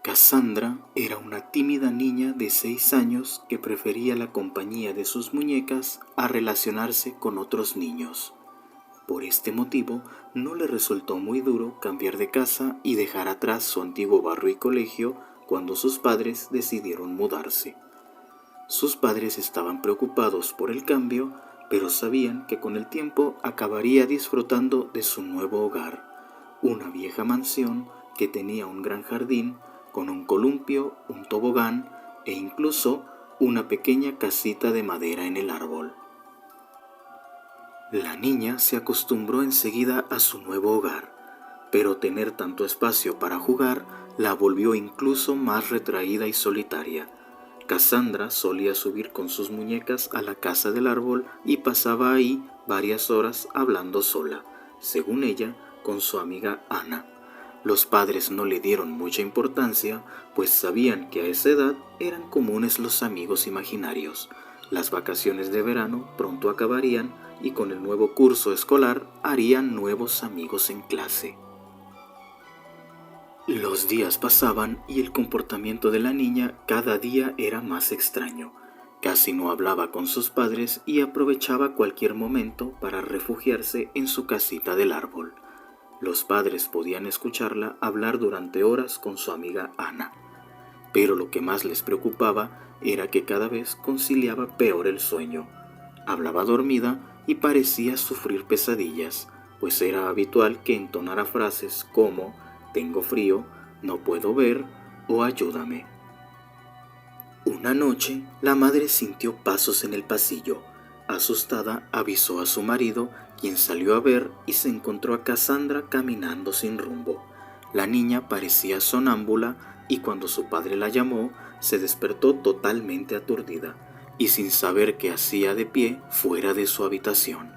Cassandra era una tímida niña de 6 años que prefería la compañía de sus muñecas a relacionarse con otros niños. Por este motivo, no le resultó muy duro cambiar de casa y dejar atrás su antiguo barrio y colegio cuando sus padres decidieron mudarse. Sus padres estaban preocupados por el cambio, pero sabían que con el tiempo acabaría disfrutando de su nuevo hogar, una vieja mansión que tenía un gran jardín con un columpio, un tobogán e incluso una pequeña casita de madera en el árbol. La niña se acostumbró enseguida a su nuevo hogar, pero tener tanto espacio para jugar la volvió incluso más retraída y solitaria. Cassandra solía subir con sus muñecas a la casa del árbol y pasaba ahí varias horas hablando sola, según ella, con su amiga Ana. Los padres no le dieron mucha importancia, pues sabían que a esa edad eran comunes los amigos imaginarios. Las vacaciones de verano pronto acabarían y con el nuevo curso escolar harían nuevos amigos en clase. Los días pasaban y el comportamiento de la niña cada día era más extraño. Casi no hablaba con sus padres y aprovechaba cualquier momento para refugiarse en su casita del árbol. Los padres podían escucharla hablar durante horas con su amiga Ana, pero lo que más les preocupaba era que cada vez conciliaba peor el sueño. Hablaba dormida y parecía sufrir pesadillas, pues era habitual que entonara frases como «tengo frío», «no puedo ver» o «ayúdame». Una noche, la madre sintió pasos en el pasillo. Asustada, avisó a su marido, quien salió a ver y se encontró a Cassandra caminando sin rumbo. La niña parecía sonámbula y cuando su padre la llamó, se despertó totalmente aturdida y sin saber qué hacía de pie fuera de su habitación.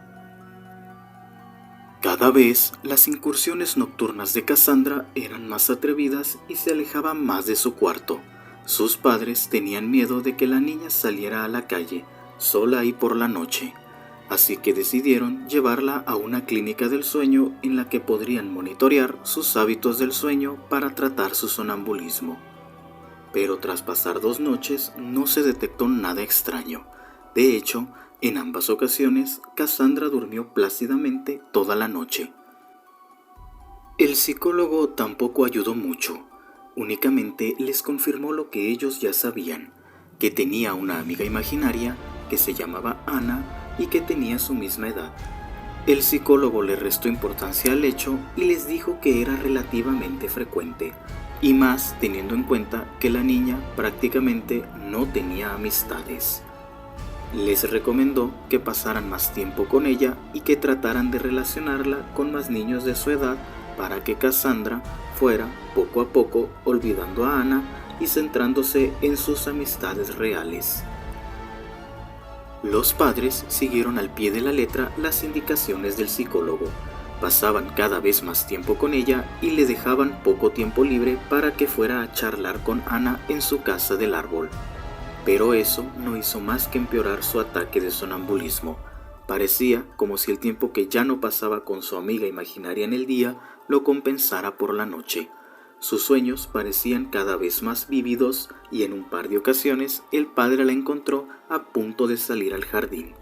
Cada vez las incursiones nocturnas de Cassandra eran más atrevidas y se alejaba más de su cuarto. Sus padres tenían miedo de que la niña saliera a la calle, sola y por la noche, así que decidieron llevarla a una clínica del sueño en la que podrían monitorear sus hábitos del sueño para tratar su sonambulismo. Pero tras pasar 2 noches no se detectó nada extraño. De hecho, en ambas ocasiones, Cassandra durmió plácidamente toda la noche. El psicólogo tampoco ayudó mucho. Únicamente les confirmó lo que ellos ya sabían, que tenía una amiga imaginaria que se llamaba Ana y que tenía su misma edad. El psicólogo le restó importancia al hecho y les dijo que era relativamente frecuente, y más teniendo en cuenta que la niña prácticamente no tenía amistades. Les recomendó que pasaran más tiempo con ella y que trataran de relacionarla con más niños de su edad para que Cassandra fuera, poco a poco, olvidando a Ana y centrándose en sus amistades reales. Los padres siguieron al pie de la letra las indicaciones del psicólogo. Pasaban cada vez más tiempo con ella y le dejaban poco tiempo libre para que fuera a charlar con Ana en su casa del árbol. Pero eso no hizo más que empeorar su ataque de sonambulismo. Parecía como si el tiempo que ya no pasaba con su amiga imaginaria en el día lo compensara por la noche. Sus sueños parecían cada vez más vívidos y en un par de ocasiones el padre la encontró a punto de salir al jardín.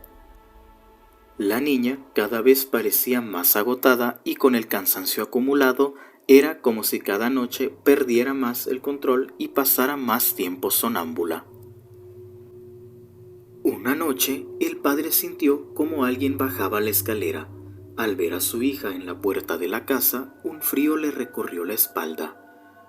La niña cada vez parecía más agotada y con el cansancio acumulado era como si cada noche perdiera más el control y pasara más tiempo sonámbula. Una noche, el padre sintió como alguien bajaba la escalera. Al ver a su hija en la puerta de la casa, un frío le recorrió la espalda.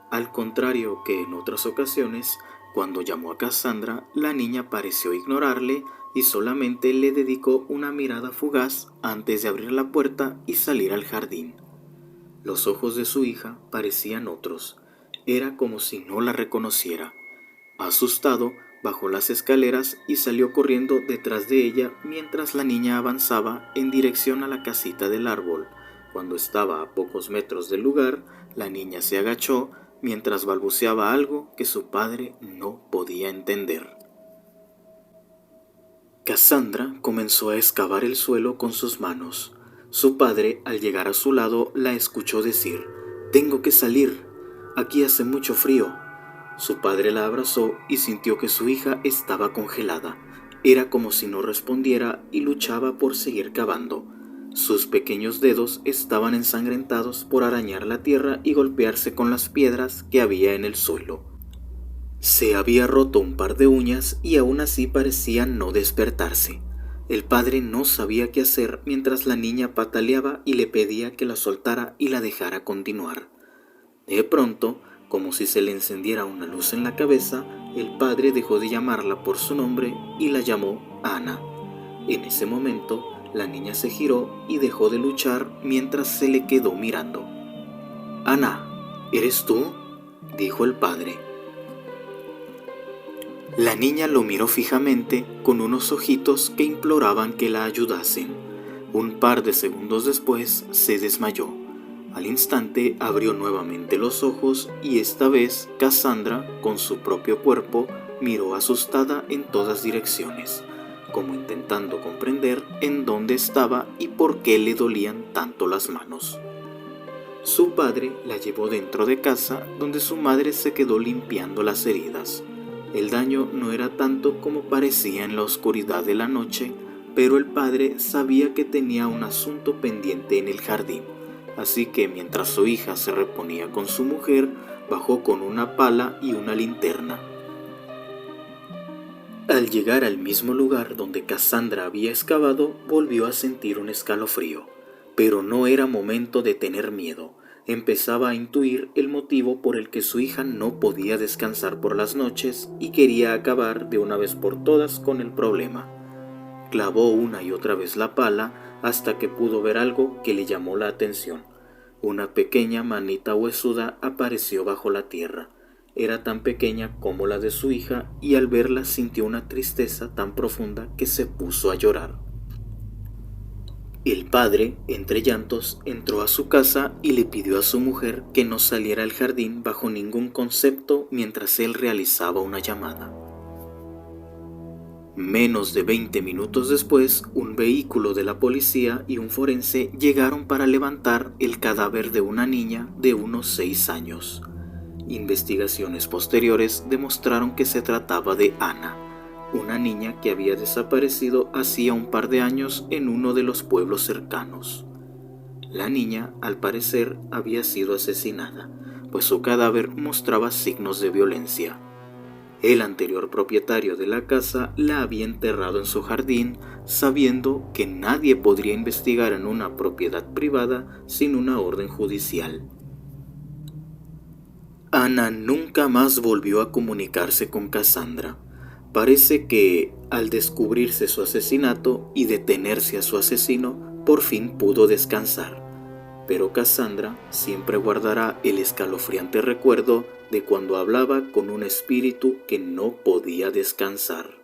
Al contrario que en otras ocasiones, cuando llamó a Cassandra, la niña pareció ignorarle y solamente le dedicó una mirada fugaz antes de abrir la puerta y salir al jardín. Los ojos de su hija parecían otros. Era como si no la reconociera. Asustado, bajó las escaleras y salió corriendo detrás de ella mientras la niña avanzaba en dirección a la casita del árbol. Cuando estaba a pocos metros del lugar, la niña se agachó mientras balbuceaba algo que su padre no podía entender. Cassandra comenzó a excavar el suelo con sus manos. Su padre, al llegar a su lado, la escuchó decir: «Tengo que salir. Aquí hace mucho frío». Su padre la abrazó y sintió que su hija estaba congelada. Era como si no respondiera y luchaba por seguir cavando. Sus pequeños dedos estaban ensangrentados por arañar la tierra y golpearse con las piedras que había en el suelo. Se había roto un par de uñas y aún así parecía no despertarse. El padre no sabía qué hacer mientras la niña pataleaba y le pedía que la soltara y la dejara continuar. De pronto, como si se le encendiera una luz en la cabeza, el padre dejó de llamarla por su nombre y la llamó Ana. En ese momento, la niña se giró y dejó de luchar mientras se le quedó mirando. «Ana, ¿eres tú?», dijo el padre. La niña lo miró fijamente con unos ojitos que imploraban que la ayudasen. Un par de segundos después se desmayó. Al instante abrió nuevamente los ojos y esta vez Cassandra, con su propio cuerpo, miró asustada en todas direcciones, como intentando comprender en dónde estaba y por qué le dolían tanto las manos. Su padre la llevó dentro de casa, donde su madre se quedó limpiando las heridas. El daño no era tanto como parecía en la oscuridad de la noche, pero el padre sabía que tenía un asunto pendiente en el jardín. Así que mientras su hija se reponía con su mujer, bajó con una pala y una linterna. Al llegar al mismo lugar donde Cassandra había excavado, volvió a sentir un escalofrío. Pero no era momento de tener miedo. Empezaba a intuir el motivo por el que su hija no podía descansar por las noches y quería acabar de una vez por todas con el problema. Clavó una y otra vez la pala hasta que pudo ver algo que le llamó la atención. Una pequeña manita huesuda apareció bajo la tierra. Era tan pequeña como la de su hija y al verla sintió una tristeza tan profunda que se puso a llorar. El padre, entre llantos, entró a su casa y le pidió a su mujer que no saliera al jardín bajo ningún concepto mientras él realizaba una llamada. Menos de 20 minutos después, un vehículo de la policía y un forense llegaron para levantar el cadáver de una niña de unos 6 años. Investigaciones posteriores demostraron que se trataba de Ana, una niña que había desaparecido hacía un par de años en uno de los pueblos cercanos. La niña, al parecer, había sido asesinada, pues su cadáver mostraba signos de violencia. El anterior propietario de la casa la había enterrado en su jardín, sabiendo que nadie podría investigar en una propiedad privada sin una orden judicial. Ana nunca más volvió a comunicarse con Cassandra. Parece que, al descubrirse su asesinato y detenerse a su asesino, por fin pudo descansar. Pero Cassandra siempre guardará el escalofriante recuerdo de cuando hablaba con un espíritu que no podía descansar.